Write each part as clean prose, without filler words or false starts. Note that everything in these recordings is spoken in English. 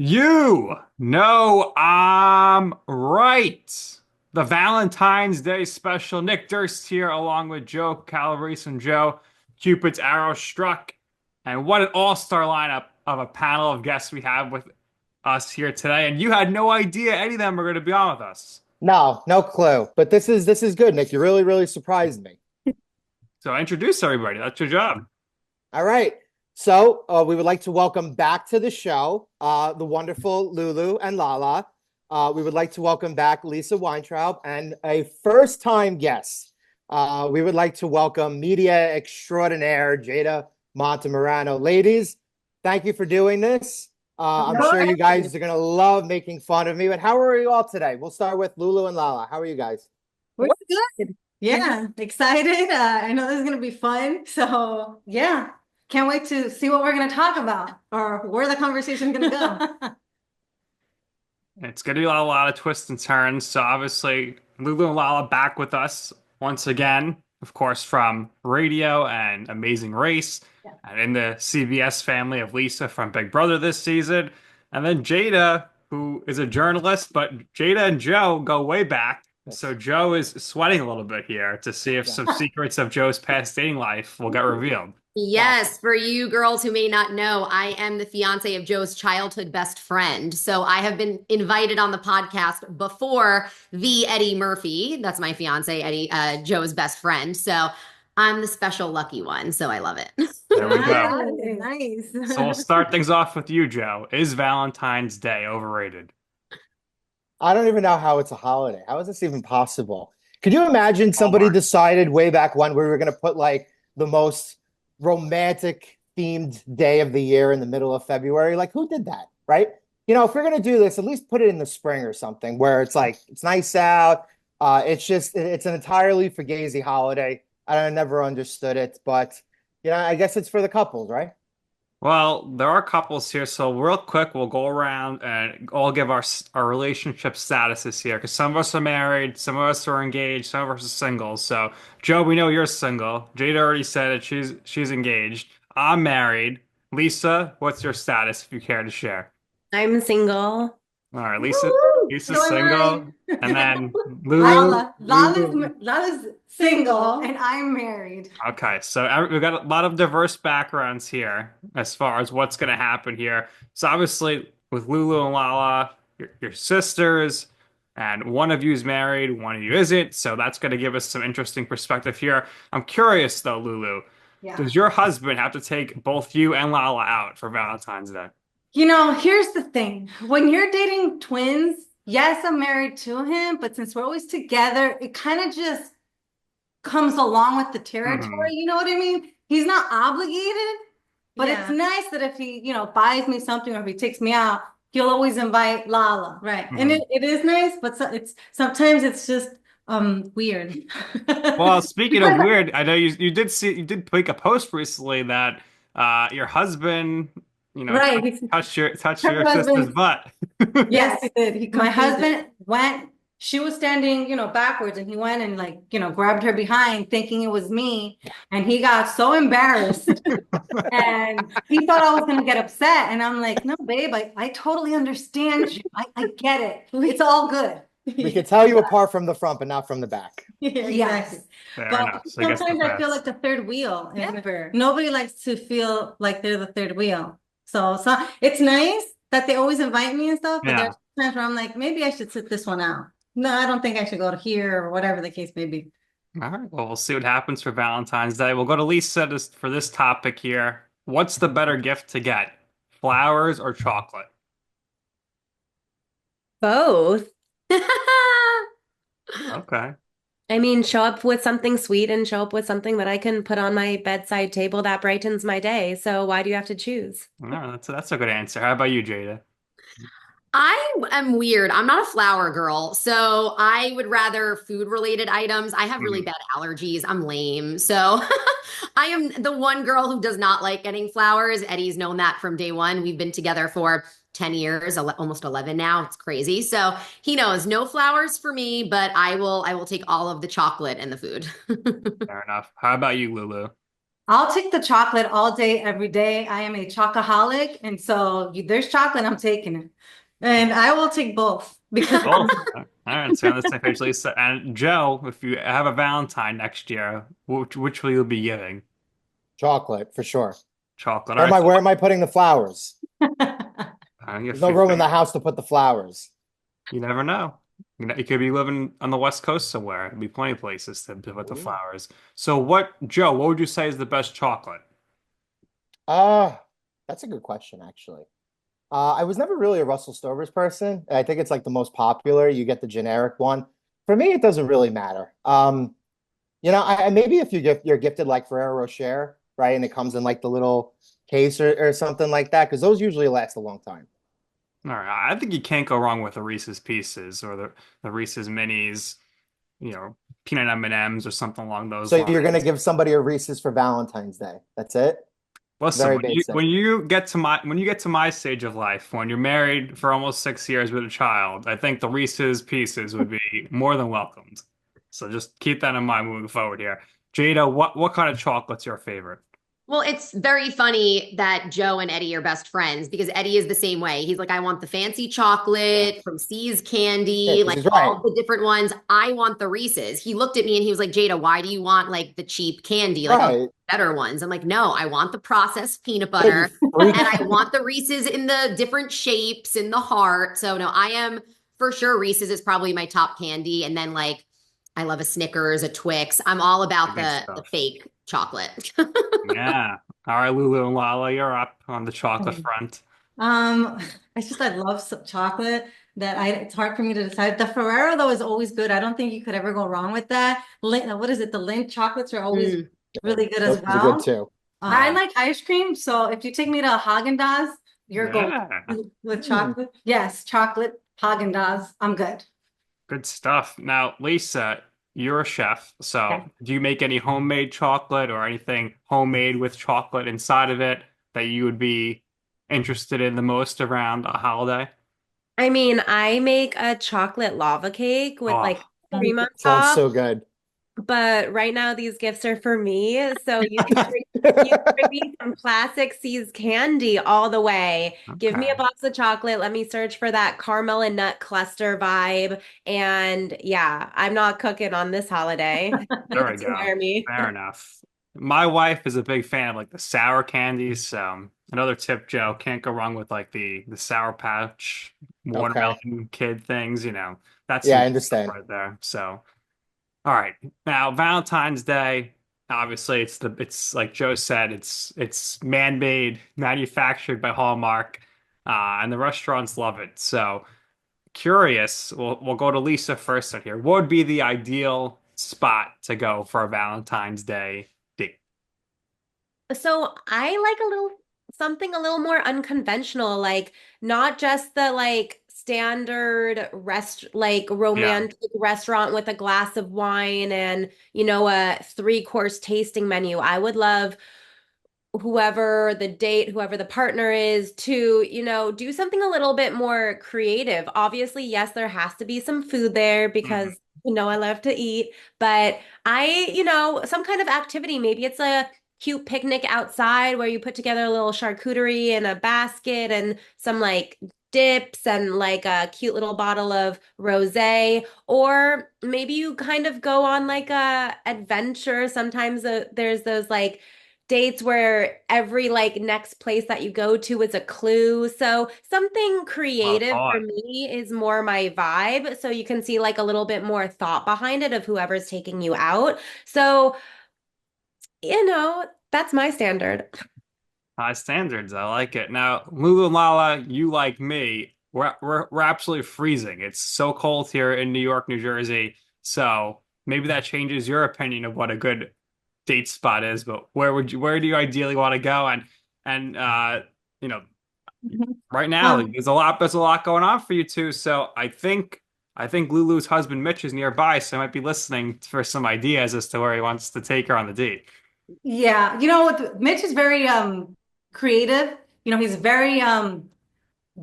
You know I'm right. The Valentine's Day special. Nick Durst here, along with Joe Calabrese and Joe. Cupid's arrow struck. And what an all-star lineup of a panel of guests we have with us here today. And you had no idea any of them were going to be on with us. No, no clue. But this is good, Nick. You really surprised me. So introduce everybody. That's your job. All right. So we would like to welcome back to the show the wonderful Lulu and Lala. We would like to welcome back Lisa Weintraub and a first-time guest. We would like to welcome media extraordinaire Jada Montemarano. Ladies, thank you for doing this. I'm sure you guys are going to love making fun of me. But how are you all today? We'll start with Lulu and Lala. How are you guys? We're good. Yeah, excited. I know this is going to be fun. So, yeah, can't wait to see what we're going to talk about or where the conversation is going to go. It's going to be a lot of twists and turns. So obviously, Lulu and Lala back with us once again, of course, from radio and Amazing Race, Yeah. and in the CBS family of Lisa from Big Brother this season. And then Jada, who is a journalist, but Jada and Joe go way back. So Joe is sweating a little bit here to see if some secrets of Joe's past dating life will get revealed. Yes, for you girls who may not know, I am the fiance of Joe's childhood best friend. So I have been invited on the podcast before the Eddie Murphy. That's my fiance, Eddie, Joe's best friend. So I'm the special lucky one. So I love it. There we go. Nice. So we'll start things off with you, Joe. Is Valentine's Day overrated? I don't even know how it's a holiday. How is this even possible? Could you imagine somebody Hallmark. decided way back when we were going to put like the most romantic themed day of the year in the middle of February? Like, who did that, right? You know, if we're going to do this, at least put it in the spring or something where it's like it's nice out. It's an entirely fugazi holiday. I never understood it, but I guess it's for the couples, right? Well, there are couples here, so real quick, we'll go around and all give our relationship statuses here, because some of us are married, some of us are engaged, some of us are single. So, Joe, we know you're single. Jada already said it; she's engaged. I'm married. Lisa, what's your status if you care to share? I'm single. All right, Woo! Lisa's So am single, I. and then Lulu. Lala's single and I'm married. Okay, so we've got a lot of diverse backgrounds here as far as what's going to happen here. So obviously, with Lulu and Lala, your sisters, and one of you is married, one of you isn't. So that's going to give us some interesting perspective here. I'm curious though, Lulu, Yeah. does your husband have to take both you and Lala out for Valentine's Day? Here's the thing. When you're dating twins, yes, I'm married to him, but since we're always together, it kind of just comes along with the territory. You know what I mean? He's not obligated, but it's nice that if he, buys me something or if he takes me out, he'll always invite Lala. Right. And it is nice, but sometimes it's just weird. Well, speaking of weird, I know you did make a post recently that your husband, Right. touched Her your sister's husband, butt. yes, he did. My husband went, she was standing, backwards, and he went and grabbed her behind thinking it was me. And he got so embarrassed and he thought I was gonna get upset. And I'm like, no, babe, I totally understand you. I get it. It's all good. We can tell you apart from the front, but not from the back. Yes. Fair But enough. So I guess sometimes the I feel best. like the third wheel. Ever. Nobody likes to feel like they're the third wheel. So it's nice that they always invite me and stuff, but Yeah. there's times where I'm like, maybe I should sit this one out. No, I don't think I should go to here or whatever the case may be. All right. Well, we'll see what happens for Valentine's Day. We'll go to Lisa for this topic here. What's the better gift to get? Flowers or chocolate? Both. Okay. I mean, show up with something sweet and show up with something that I can put on my bedside table that brightens my day. So why do you have to choose? No, that's a good answer. How about you, Jada? I am weird. I'm not a flower girl. So I would rather food related items. I have really Mhm. bad allergies. I'm lame. So I am the one girl who does not like getting flowers. Eddie's known that from day one. We've been together for 10 years, almost 11 now. It's crazy. So he knows no flowers for me, but I will take all of the chocolate and the food. Fair enough. How about you, Lulu? I'll take the chocolate all day, every day. I am a chocoholic, and so there's chocolate, I'm taking it. And I will take both because Both. All right, so on the same page, Lisa. And Joe, if you have a Valentine next year, which will you be giving? Chocolate for sure. Chocolate. All right, so Where am I putting the flowers? you, There's no room in the house to put the flowers. you never know. You could be living on the West Coast somewhere. There'd be plenty of places to put the Ooh. flowers. So Joe, what would you say is the best chocolate? Uh, that's a good question, actually. I was never really a Russell Stover's person. I think it's like the most popular. You get the generic one. For me, it doesn't really matter. Maybe if you're gifted like Ferrero Rocher, right, and it comes in like the little case or something like that, because those usually last a long time. All right, I think you can't go wrong with the Reese's Pieces or the Reese's Minis, peanut M&Ms or something along those So you're gonna lines. give somebody a Reese's for Valentine's Day. That's it. Listen, Very when you basic. when you get to my stage of life, when you're married for almost 6 years with a child, I think the Reese's Pieces would be more than welcomed. So just keep that in mind moving forward here. Jada, what kind of chocolate's your favorite? Well, it's very funny that Joe and Eddie are best friends because Eddie is the same way. He's like, I want the fancy chocolate from C's Yeah, Candy, because like he's right. all the different ones. I want the Reese's. He looked at me and he was like, Jada, why do you want like the cheap candy? Like, oh, Right. better ones. I'm like, no, I want the processed peanut Yeah, you butter freak. and I want the Reese's in the different shapes in the heart. So no, I am for sure Reese's is probably my top candy. And then like I love a Snickers, a Twix. I'm all The about good the stuff. fake chocolate. Yeah. All right, Lulu and Lala, you're up on the chocolate Okay. front. Um, I love some chocolate it's hard for me to decide. The Ferrero though is always good. I don't think you could ever go wrong with that. What is it? The Lindt chocolates are always Mm. really good as Those are good well. too. I Yeah. like ice cream, so if you take me to Haagen-Dazs, you're gold Yeah. with Hmm. chocolate. Yes, chocolate Haagen-Dazs. I'm good. Good stuff. Now, Lisa, you're a chef, so Okay. do you make any homemade chocolate or anything homemade with chocolate inside of it that you would be interested in the most around a holiday? I mean, I make a chocolate lava cake with Oh, like cream on Sounds top. so good. But right now, these gifts are for me. So you can bring me some classic C's candy all the way. Give me a okay. box of chocolate. Let me search for that caramel and nut cluster vibe. And yeah, I'm not cooking on this holiday. There we go. Spare me. Fair enough. My wife is a big fan of like the sour candies. So another tip, Joe, can't go wrong with like the Sour Patch Okay. watermelon kid things, That's Yeah, some I good stuff understand. right there. So all right. Now, Valentine's Day, obviously it's like Joe said, it's man-made, manufactured by Hallmark, and the restaurants love it. So curious, we'll go to Lisa first on here. What would be the ideal spot to go for a Valentine's Day date? So I like something a little more unconventional, like not just the like standard like Yeah. romantic restaurant with a glass of wine and, a three-course tasting menu. I would love whoever the partner is to, do something a little bit more creative. Obviously, yes, there has to be some food there Mhm. because I love to eat, but some kind of activity. Maybe it's a cute picnic outside where you put together a little charcuterie in a basket and some like dips and like a cute little bottle of rosé, or maybe you kind of go on like a adventure. Sometimes there's those like dates where every like next place that you go to is a clue. So something Well creative for thought. me is more my vibe. So you can see like a little bit more thought behind it of whoever's taking you out. So, that's my standard. High standards. I like it. Now, Lulu and Lala, you like me. We're absolutely freezing. It's so cold here in New York, New Jersey. So maybe that changes your opinion of what a good date spot is. But where do you ideally want to go? And you know, Mhm. right now Um, like, there's a lot going on for you two. So I think Lulu's husband Mitch is nearby, so I might be listening for some ideas as to where he wants to take her on the date. yeah, Mitch is very creative. He's very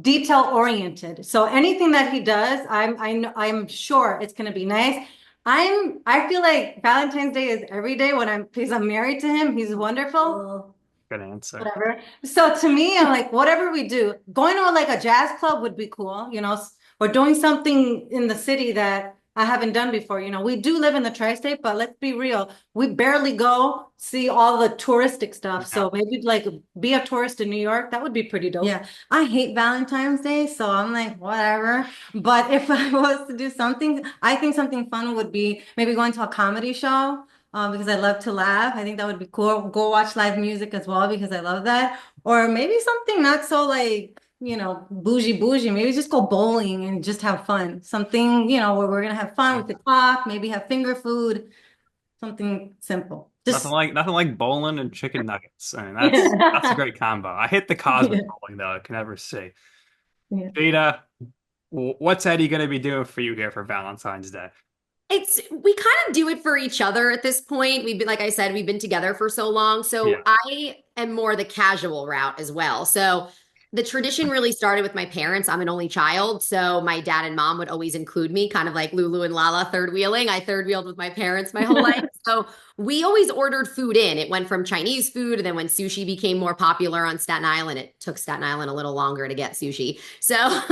detail oriented. So anything that he does, I'm sure it's going to be nice. I feel like Valentine's Day is every day because I'm married to him. He's wonderful. Good answer. Whatever. So to me, I'm like, whatever we do, going to like a jazz club would be cool, or doing something in the city that I haven't done before. We do live in the tri-state, but let's be real. We barely go see all the touristic stuff. So maybe like be a tourist in New York. That would be pretty dope. Yeah. I hate Valentine's Day, so I'm like, whatever. But if I was to do something, I think something fun would be maybe going to a comedy show. Because I love to laugh. I think that would be cool. Go watch live music as well because I love that. Or maybe something not so like, bougie. Maybe just go bowling and just have fun. Something, where we're gonna have fun with the clock, maybe have finger food, something simple. Nothing like bowling and chicken nuggets. I mean, that's a great combo. I hit the cosmic bowling though. I can never see. Yeah. Jada, what's Eddie gonna be doing for you here for Valentine's Day? We kind of do it for each other at this point. Like I said, we've been together for so long. So I am more the casual route as well. So the tradition really started with my parents. I'm an only child. So my dad and mom would always include me, kind of like Lulu and Lala third wheeling. I third wheeled with my parents my whole life. So we always ordered food in. It went from Chinese food. And then when sushi became more popular on Staten Island, it took Staten Island a little longer to get sushi. So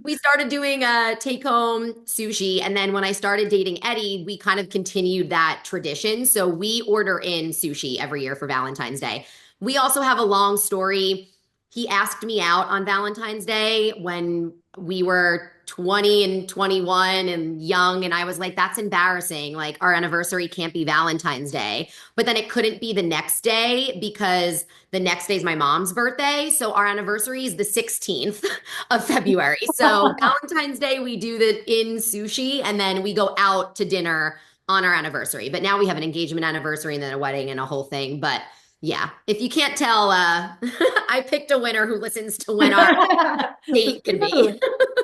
we started doing take home sushi. And then when I started dating Eddie, we kind of continued that tradition. So we order in sushi every year for Valentine's Day. We also have a long story. He asked me out on Valentine's Day when we were 20 and 21 and young. And I was like, that's embarrassing. Like, our anniversary can't be Valentine's Day. But then it couldn't be the next day because the next day is my mom's birthday. So our anniversary is the 16th of February. So Valentine's Day, we do the in sushi and then we go out to dinner on our anniversary. But now we have an engagement anniversary and then a wedding and a whole thing. But yeah, if you can't tell, I picked a winner who listens to when our date can be.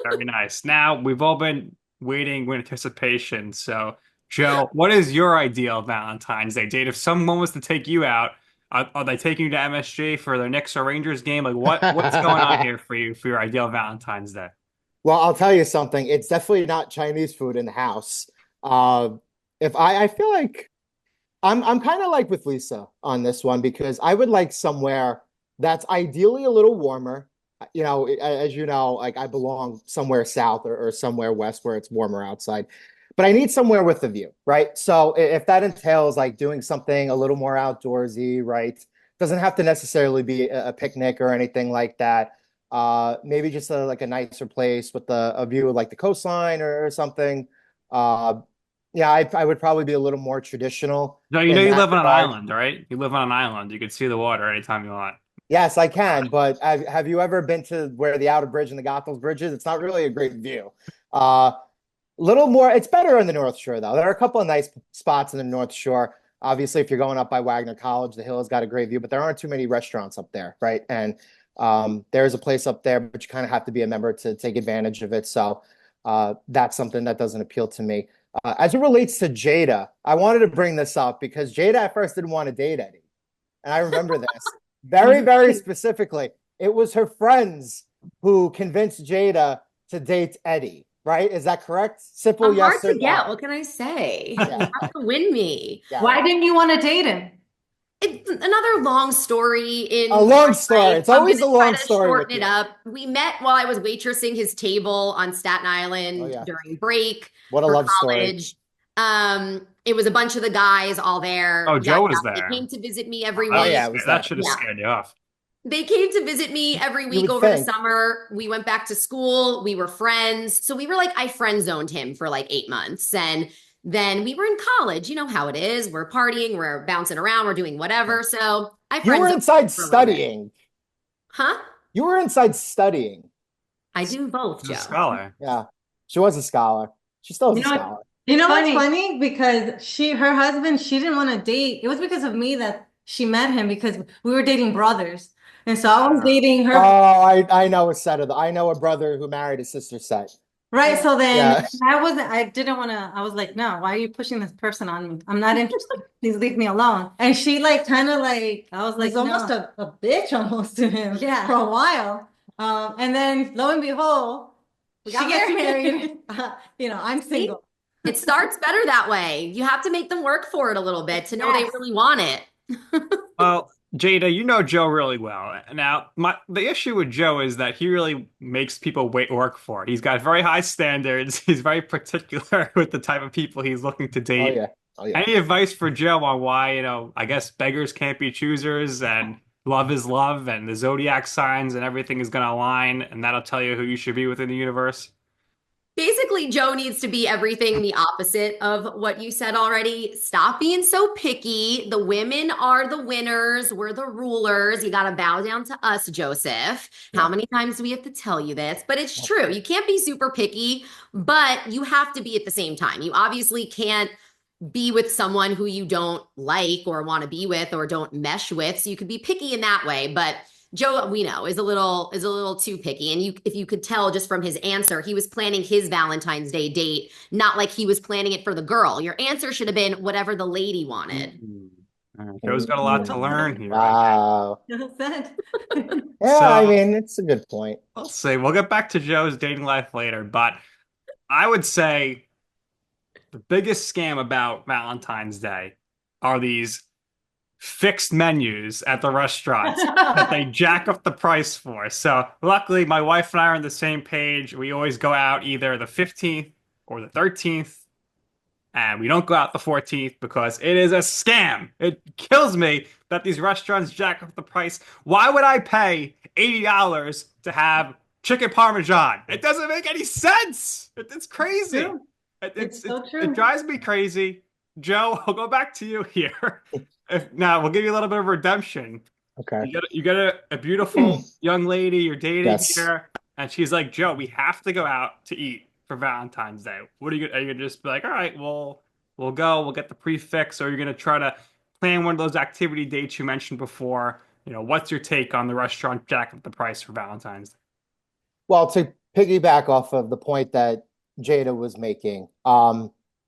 Very nice. Now, we've all been waiting with anticipation. So, Joe, what is your ideal Valentine's Day date? If someone was to take you out, are they taking you to MSG for their Knicks or Rangers game? Like, what's going on here for you for your ideal Valentine's Day? Well, I'll tell you something. It's definitely not Chinese food in the house. If I feel like I'm kind of like with Lisa on this one because I would like somewhere that's ideally a little warmer. As you know, like I belong somewhere south or somewhere west where it's warmer outside, but I need somewhere with a view, right? So if that entails like doing something a little more outdoorsy, right? Doesn't have to necessarily be a picnic or anything like that. Maybe just like a nicer place with a view of like the coastline or something. Yeah, I would probably be a little more traditional. No, in you that live on an regard. island, right? You live on an island. You can see the water anytime you want. Yes, I can. But have you ever been to where the Outer Bridge and the Goethals Bridge is? It's not really a great view. Little more. It's better in the North Shore, though. There are a couple of nice spots in the North Shore. Obviously, if you're going up by Wagner College, the hill has got a great view, but there aren't too many restaurants up there, right? And there's a place up there, but you kind of have to be a member to take advantage of it. So that's something that doesn't appeal to me. As it relates to Jada, I wanted to bring this up because Jada at first didn't want to date Eddie. And I remember this very, very specifically. It was her friends who convinced Jada to date Eddie, right? Is that correct? Simple I'm yes hard or to get. no. What can I say? Yeah. You have to win me. Yeah. Why didn't you want to date him? It's another long story in A long my story. life. It's always I'm a gonna long try to story with shorten it you. up. We met while I was waitressing his table on Staten Island Oh, yeah. during break What a for love story. college. It was a bunch of the guys all there. Oh, Joe Yada, was yada. there. They came to visit me every Oh, week. yeah, it was That that. should have Yeah. scared you off. They came to visit me every You week would over the think. summer. We went back to school. We were friends. So we were like, I friend zoned him for like 8 months. And then we were in college. You know how it is. We're partying, we're bouncing around, we're doing whatever. So I You friend were zoned inside him for a little bit. studying. Huh? You were inside studying. I do both, She's a Joe. scholar. Yeah. She was a scholar. She still is You a know what? scholar. You know what's funny? Because her husband, she didn't want to date. It was because of me that she met him because we were dating brothers. And so I was dating her. Oh, I know a set of I know a brother who married his sister's set. Right. So then Yeah. I didn't want to, I was like, no, why are you pushing this person on me? I'm not interested. Please leave me alone. And she like kind of like, I was like, He's almost no. a bitch almost to him Yeah. for a while. And then lo and behold, We she got gets married. married. I'm single. It starts better that way. You have to make them work for it a little bit to know they Yes. really want it. Well, Jada, you know Joe really well. Now, the issue with Joe is that he really makes people work for it. He's got very high standards. He's very particular with the type of people he's looking to Oh date. yeah. Oh yeah. Any advice for Joe on why, I guess beggars can't be choosers and love is love and the zodiac signs and everything is going to align and that'll tell you who you should be within the universe? Basically, Joe needs to be everything the opposite of what you said already. Stop being so picky. The women are the winners. We're the rulers. You got to bow down to us, Joseph. How many times do we have to tell you this? But it's true. You can't be super picky, but you have to be at the same time. You obviously can't be with someone who you don't like or want to be with or don't mesh with. So you could be picky in that way, but Joe, we know, is a little too picky. And if you could tell just from his answer, he was planning his Valentine's Day date, not like he was planning it for the girl. Your answer should have been whatever the lady wanted. Joe's got a lot to learn here. Wow. Well said. Yeah, So- I mean, it's a good point. We'll see. We'll get back to Joe's dating life later, but I would say the biggest scam about Valentine's Day are these fixed menus at the restaurants that they jack up the price for. So luckily, my wife and I are on the same page. We always go out either the 15th or the 13th, and we don't go out the 14th because it is a scam. It kills me that these restaurants jack up the price. Why would I pay $80 to have chicken parmesan? It doesn't make any sense. It's crazy. True. It's so true. It drives me crazy. Joe, I'll go back to you here. Now, we'll give you a little bit of redemption. Okay. You get a beautiful young lady you're dating Yes. here, and she's like, Joe, we have to go out to eat for Valentine's Day. Are you gonna just be like, all right, we'll go, we'll get the prefix, or you're gonna try to plan one of those activity dates you mentioned before? What's your take on the restaurant jack up the price for Valentine's Day? Well, to piggyback off of the point that Jada was making,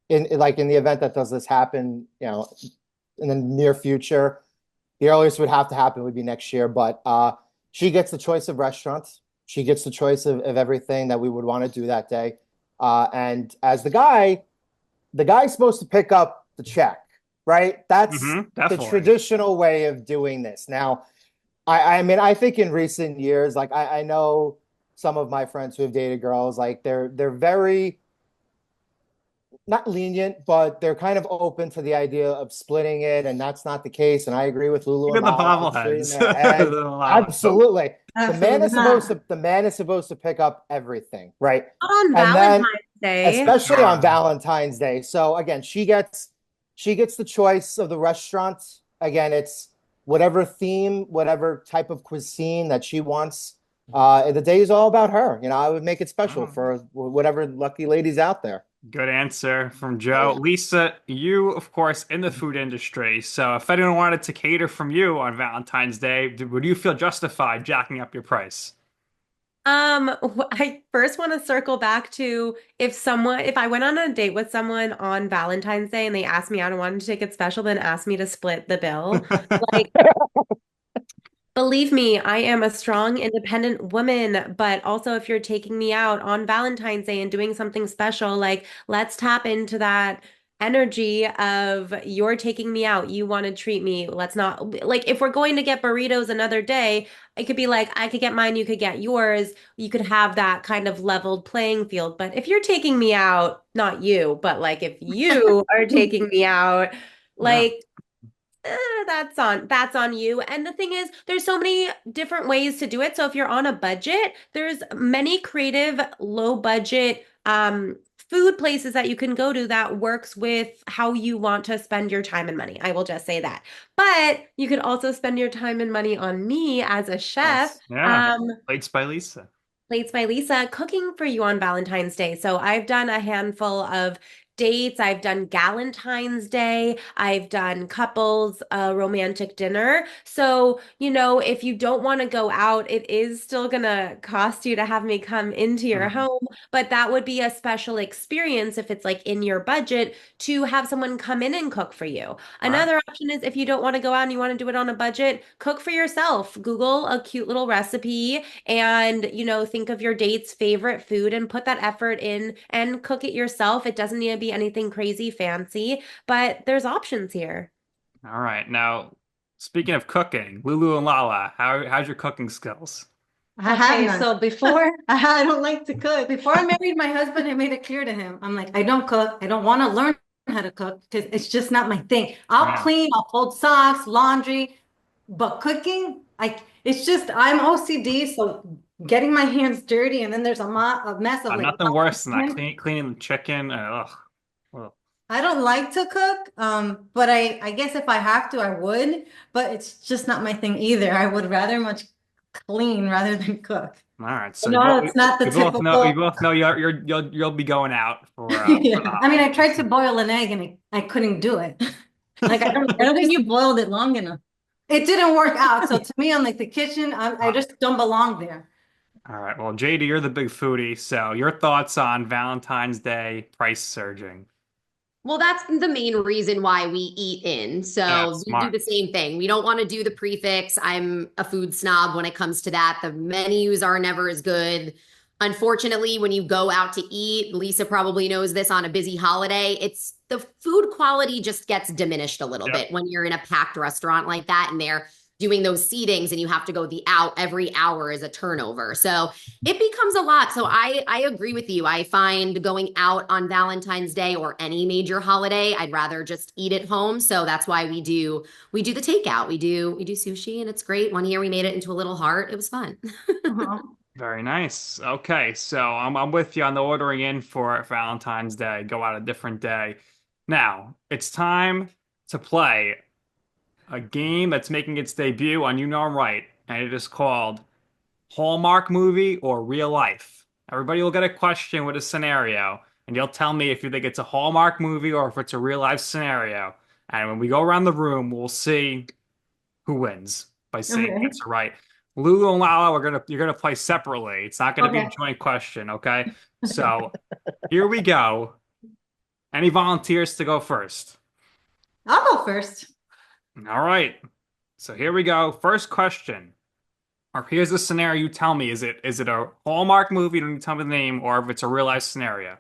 in the event that does this happen, in the near future, the earliest would have to happen would be next year. But she gets the choice of restaurants. She gets the choice of everything that we would want to do that day. And as the guy's supposed to pick up the check, right? That's the definitely. traditional way of doing this. Now, I mean, I think in recent years, like I know some of my friends who have dated girls, like they're very not lenient, but they're kind of open to the idea of splitting it, and that's not the case. And I agree with Lulu Even and the Lala. bobbleheads. Absolutely. Absolutely The man is supposed to pick up everything, right? On And then- Valentine's Day. Especially on Valentine's Day. So again, she gets the choice of the restaurant. Again, it's whatever theme, whatever type of cuisine that she wants. The day is all about her. I would make it special for whatever lucky ladies out there. Good answer from Joe. Lisa, you, of course, in the food industry. So if anyone wanted to cater from you on Valentine's Day, would you feel justified jacking up your price? I first want to circle back to if I went on a date with someone on Valentine's Day and they asked me out and wanted to take it special, then asked me to split the bill. Like, believe me, I am a strong, independent woman, but also if you're taking me out on Valentine's Day and doing something special, like let's tap into that energy of you're taking me out, you want to treat me. Let's not, like, if we're going to get burritos another day, it could be like I could get mine, you could get yours. You could have that kind of leveled playing field. But if you're taking me out, not you, but like if you are taking me out, like that's on you. And the thing is, there's so many different ways to do it. So if you're on a budget, there's many creative, low budget food places that you can go to that works with how you want to spend your time and money. I will just say that. But you could also spend your time and money on me as a chef. Yeah. Plates by Lisa. Plates by Lisa, cooking for you on Valentine's Day. So I've done a handful of dates. I've done Galentine's Day. I've done couples romantic dinner. So, if you don't want to go out, it is still gonna cost you to have me come into your home, but that would be a special experience if it's like in your budget to have someone come in and cook for you. Another option is if you don't want to go out and you want to do it on a budget, cook for yourself. Google a cute little recipe and, think of your date's favorite food and put that effort in and cook it yourself. It doesn't need to be be anything crazy fancy, but there's options here. All right. Now, speaking of cooking, Lulu and Lala, how's your cooking skills? I have Okay, none. so before I don't like to cook. before I married my husband, I made it clear to him. I'm like, I don't cook. I don't want to learn how to cook because it's just not my thing. I'll Yeah. clean, I'll fold socks, laundry, but cooking, it's just I'm OCD, so getting my hands dirty and then there's a mess of like Nothing worse than that chicken. cleaning the chicken. Ugh. Ugh. I don't like to cook, but I guess if I have to, I would, but it's just not my thing either. I would rather much clean rather than cook. All right. So No, it's not the we typical. both know you'll be going out for the Yeah. I mean, I tried holidays. to boil an egg and I couldn't do it. Like I don't think you boiled it long enough. it didn't work out. So to me, I'm like the kitchen, I just don't belong there. All right. Well, JD, you're the big foodie, so your thoughts on Valentine's Day price surging? Well, that's the main reason why we eat in. Yeah, So we do smart. the same thing. We don't want to do the prefix. I'm a food snob when it comes to that. The menus are never as good. Unfortunately, when you go out to eat, Lisa probably knows this on a busy holiday, it's the food quality just gets diminished a little Yep. bit when you're in a packed restaurant like that and they're doing those seatings and you have to go the out every hour is a turnover. So it becomes a lot. So I agree with you. I find going out on Valentine's Day or any major holiday, I'd rather just eat at home. So that's why we do the takeout. We do sushi and it's great. One year we made it into a little heart. It was fun. Uh-huh. Very nice. Okay, so I'm with you on the ordering in for Valentine's Day. Go out a different day. Now, it's time to play a game that's making its debut on You Know I'm Right, and it is called Hallmark Movie or Real Life. Everybody will get a question with a scenario, and you'll tell me if you think it's a Hallmark movie or if it's a real life scenario. And when we go around the room, we'll see who wins by saying the Okay. answer right. Lulu and Lala, you're gonna play separately. It's not gonna be a Okay. joint question, okay? So here we go. Any volunteers to go first? I'll go first. All right. So here we go. First question. Or here's the scenario. You tell me, is it a Hallmark movie? Don't you tell me the name, or if it's a real life scenario.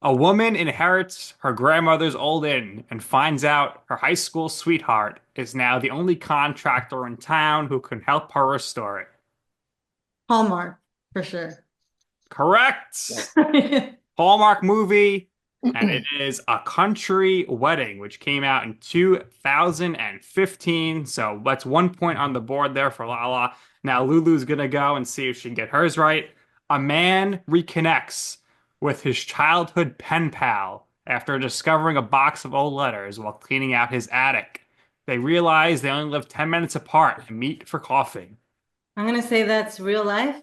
A woman inherits her grandmother's old inn and finds out her high school sweetheart is now the only contractor in town who can help her restore it. Hallmark, for sure. Correct. Hallmark movie, and it is A Country Wedding, which came out in 2015. So that's 1 point on the board there for Lala. Now Lulu's gonna go and see if she can get hers right. A man reconnects with his childhood pen pal after discovering a box of old letters while cleaning out his attic. They realize they only live 10 minutes apart and meet for coffee. I'm gonna say that's real life.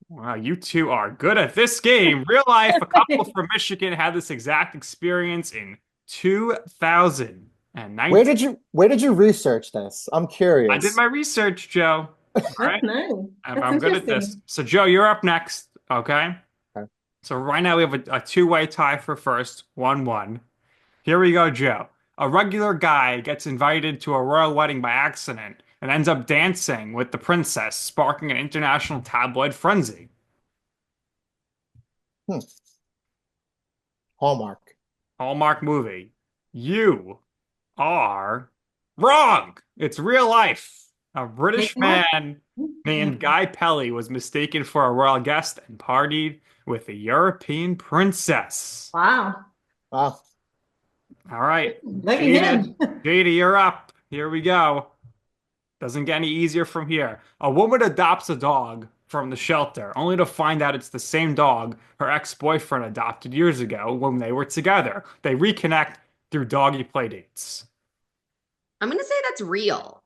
Wow, you two are good at this game. Real life, a couple from Michigan had this exact experience in 2019. Where did you research this? I'm curious. I did my research, Joe. All right. That's nice. I'm good at this. interesting. So, Joe, you're up next. Okay. Okay. So, right now we have a two-way tie for first, 1-1. Here we go, Joe. A regular guy gets invited to a royal wedding by accident and ends up dancing with the princess, sparking an international tabloid frenzy. Hmm. Hallmark. Hallmark movie. You are wrong. It's real life. A British Take one. man named Guy Pelly was mistaken for a royal guest and partied with a European princess. Wow. Wow. All right. Look at Jada, him. Jada, you're up. Here we go. Doesn't get any easier from here. A woman adopts a dog from the shelter, only to find out it's the same dog her ex-boyfriend adopted years ago when they were together. They reconnect through doggy playdates. I'm going to say that's real.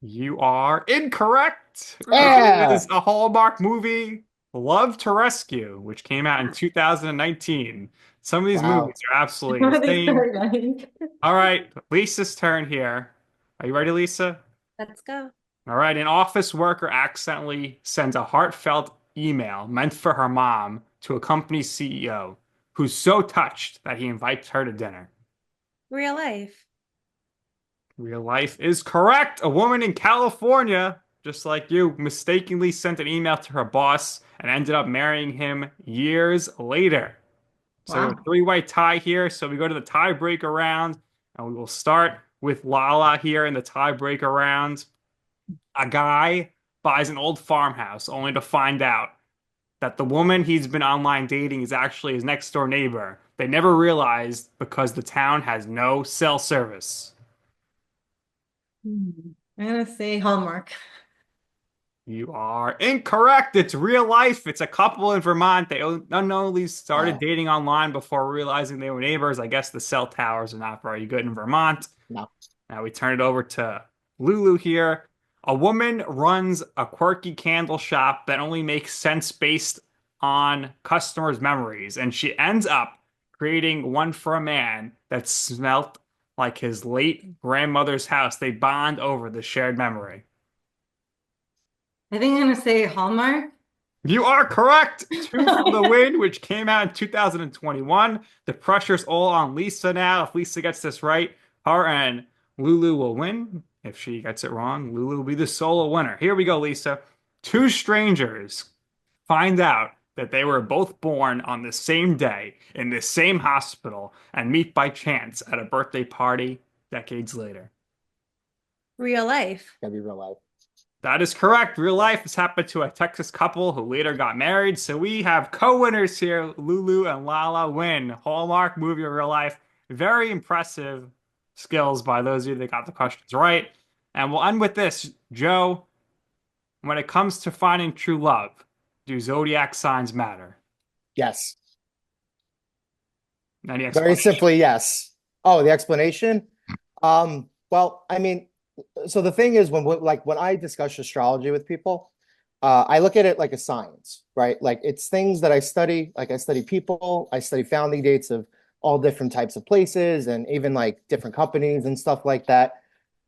You are incorrect. Yeah. It is a Hallmark movie, Love to Rescue, which came out in 2019. Some of these Wow. movies are absolutely What are they insane. starting? All right, Lisa's turn here. Are you ready, Lisa? Let's go. All right, an office worker accidentally sends a heartfelt email meant for her mom to a company CEO who's so touched that he invites her to dinner. Real life. Real life is correct. A woman in California, just like you, mistakenly sent an email to her boss and ended up marrying him years later. So Wow. a three-way tie here. So we go to the tiebreaker round, and we will start with Lala here in the tiebreaker round. A guy buys an old farmhouse only to find out that the woman he's been online dating is actually his next door neighbor. They never realized because the town has no cell service. Hmm. I'm gonna say Hallmark. You are incorrect. It's real life. It's a couple in Vermont. They unknowingly started Oh, dating online before realizing they were neighbors. I guess the cell towers are not very good in Vermont. no. Now we turn it over to Lulu here. A woman runs a quirky candle shop that only makes sense based on customers' memories, and she ends up creating one for a man that smelt like his late grandmother's house. They bond over the shared memory. I think I'm gonna say Hallmark. You are correct. Two for the win, which came out in 2021. The pressure's all on Lisa now. If Lisa gets this right, her and Lulu will win. If she gets it wrong, Lulu will be the solo winner. Here we go, Lisa. Two strangers find out that they were both born on the same day in the same hospital and meet by chance at a birthday party decades later. Real life. Gotta be real life. That is correct. Real life has happened to a Texas couple who later got married. So we have co-winners here. Lulu and Lala win. Hallmark movie or real life. Very impressive skills by those of you that got the questions right. And we'll end with this. Joe, when it comes to finding true love, do zodiac signs matter? Yes. Any Very explanation? simply, yes. Oh, the explanation? Well, I mean, so the thing is when I discuss astrology with people, I look at it like a science, right? Like it's things that I study, like I study people, I study founding dates of all different types of places and even like different companies and stuff like that.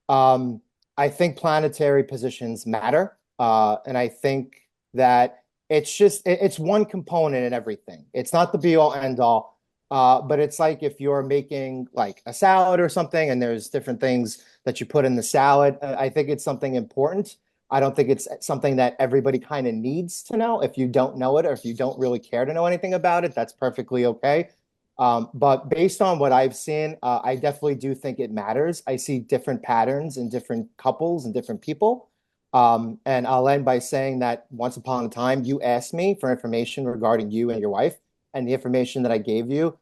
I think planetary positions matter. And I think that it's one component in everything. It's not the be all end all. But it's like if you're making like a salad or something and there's different things that you put in the salad, I think it's something important. I don't think it's something that everybody kind of needs to know. If you don't know it or if you don't really care to know anything about it, that's perfectly okay. But based on what I've seen, I definitely do think it matters. I see different patterns in different couples and different people. And I'll end by saying that once upon a time, you asked me for information regarding you and your wife, and the information that I gave you,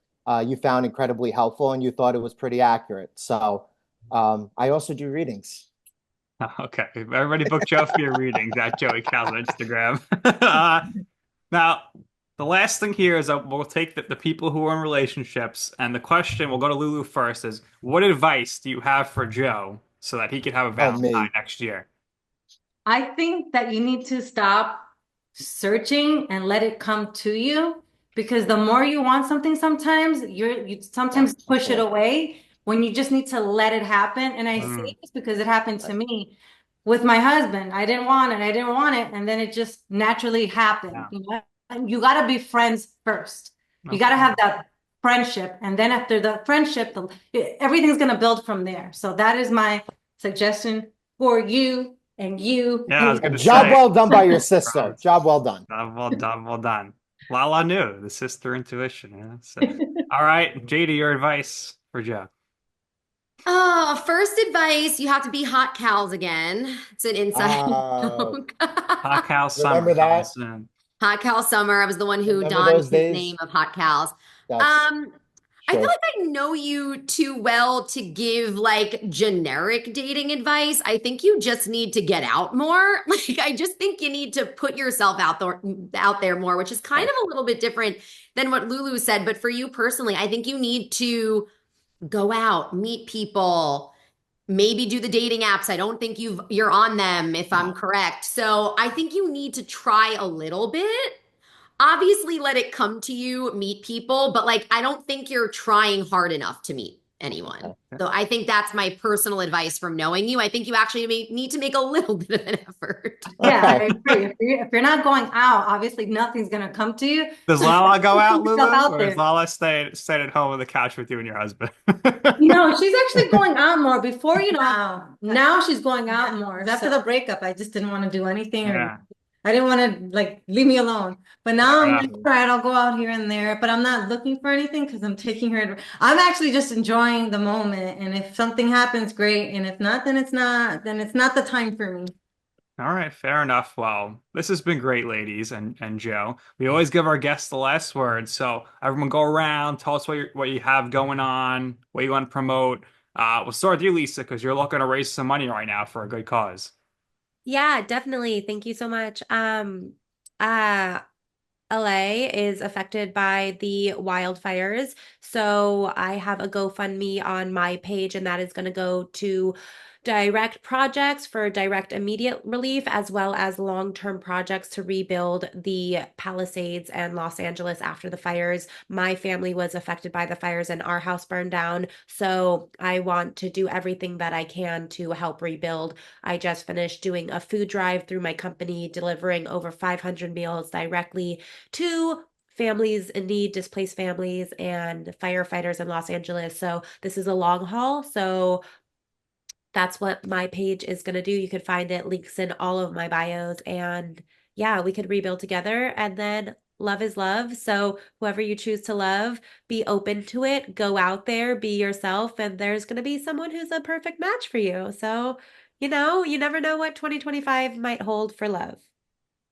you found incredibly helpful and you thought it was pretty accurate. So I also do readings. Okay, everybody book Joe for your readings at Joey Cal's on Instagram. Now, the last thing here is that we'll take the people who are in relationships, and the question, we'll go to Lulu first, is what advice do you have for Joe so that he could have a Oh, Valentine me. next year? I think that you need to stop searching and let it come to you because the more you want something, sometimes you sometimes push it away when you just need to let it happen. And I say this because it happened to me with my husband. I didn't want it, and then it just naturally happened. Yeah. You know, and you got to be friends first. You got to have that friendship, and then after the friendship, everything's gonna build from there. So that is my suggestion for you and you. Yeah, I was and going to Job say. well done by your sister. Job well done. Well done, well done. Lala knew, the sister intuition. Yeah. So, all right, Jada, your advice for Joe. Oh, first advice, you have to be hot cows again. It's an inside joke. Hot Cow Summer Remember coming that? soon. Hot Cow Summer. I was the one who Remember donned those his days? name of Hot Cows. That's I feel true. like I know you too well to give like generic dating advice. I think you just need to get out more. Like I just think you need to put yourself out there more, which is kind of a little bit different than what Lulu said. But for you personally, I think you need to go out, meet people, maybe do the dating apps. I don't think you're on them if I'm correct. So I think you need to try a little bit. Obviously, let it come to you, meet people, but like I don't think you're trying hard enough to meet anyone. So I think that's my personal advice from knowing you. I think you actually need to make a little bit of an effort. Yeah, I Okay. agree. If you're not going out, obviously nothing's gonna come to you. Does Lala go out, Put yourself Lulu, out or there. is Lala staying at home on the couch with you and your husband? She's actually going out more. Before, Wow. now she's going out more. After So the breakup, I just didn't want to do anything. Yeah. I didn't want to like leave me alone. But now Fair I'm enough. like, all right, I'll go out here and there, but I'm not looking for anything because I'm taking her. I'm actually just enjoying the moment. And if something happens, great. And if not, then it's not. Then it's not the time for me. All right, fair enough. Well, this has been great, ladies and Joe. We always give our guests the last word, so everyone go around, tell us what you have going on, what you want to promote. We'll start with you, Lisa, because you're looking to raise some money right now for a good cause. Yeah, definitely. Thank you so much. Uh, LA is affected by the wildfires. So I have a GoFundMe on my page, and that is going to go to direct projects for direct immediate relief, as well as long-term projects to rebuild the Palisades and Los Angeles after the fires. My family was affected by the fires and our house burned down. So I want to do everything that I can to help rebuild. I just finished doing a food drive through my company, delivering over 500 meals directly to families in need, displaced families, and firefighters in Los Angeles. So this is a long haul. So that's what my page is going to do. You could find it, links in all of my bios. And yeah, we could rebuild together. And then love is love. So whoever you choose to love, be open to it, go out there, be yourself, and there's going to be someone who's a perfect match for you. So, you never know what 2025 might hold for love.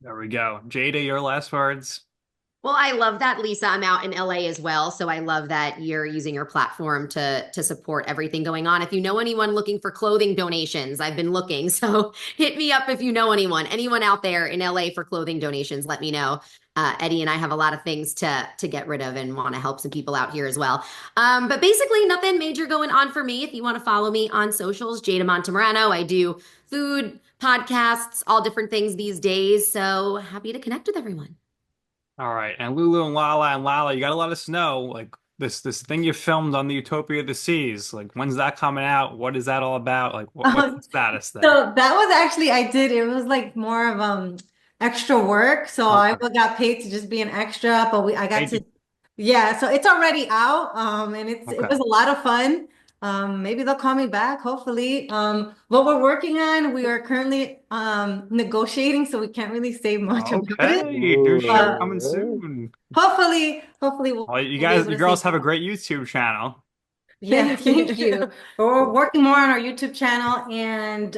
There we go. Jada, your last words. Well, I love that, Lisa. I'm out in LA as well, so I love that you're using your platform to support everything going on. If you know anyone looking for clothing donations, I've been looking, so hit me up if you know anyone out there in LA for clothing donations. Let me know. Eddie and I have a lot of things to get rid of and want to help some people out here as well. But basically, nothing major going on for me. If you want to follow me on socials, Jada Montemarano. I do food podcasts, all different things these days. So happy to connect with everyone. All right, and Lulu and Lala, you gotta let us know, like this thing you filmed on the Utopia of the Seas. Like, when's that coming out? What is that all about? Like, what's the Um, status there? so that was actually I did. It was like more of extra work. So I Okay. got paid to just be an extra, but we I got Thank to you. yeah, so it's already out. And it Okay. was a lot of fun. Maybe they'll call me back, hopefully. What we're working on, we are currently negotiating, so we can't really say much about it. Okay, new show But coming Ooh. soon. hopefully Well, you we'll be guys, able you to say girls have a more. great YouTube channel. Yeah, thank you. We're working more on our YouTube channel and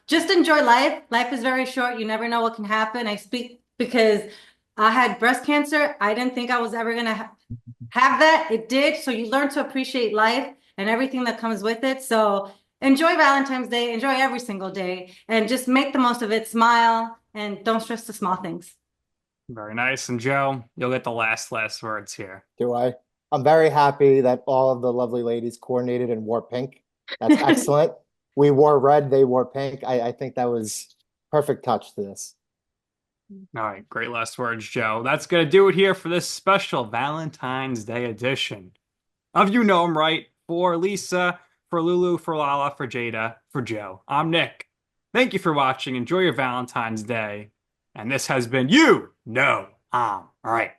just enjoy life. Life is very short. You never know what can happen. I speak because I had breast cancer. I didn't think I was ever gonna have that. It did. So you learn to appreciate life and everything that comes with it. So enjoy Valentine's Day, enjoy every single day, and just make the most of it. Smile and don't stress the small things. Very nice. And Joe, you'll get the last words here. Do I? I'm very happy that all of the lovely ladies coordinated and wore pink. That's excellent. We wore red, they wore pink. I think that was perfect touch to this. All right, great last words, Joe. That's gonna do it here for this special Valentine's Day edition of You Know 'Em Right, for Lisa, for Lulu, for Lala, for Jada, for Joe. I'm Nick. Thank you for watching. Enjoy your Valentine's Day. And this has been You Know 'Em Right.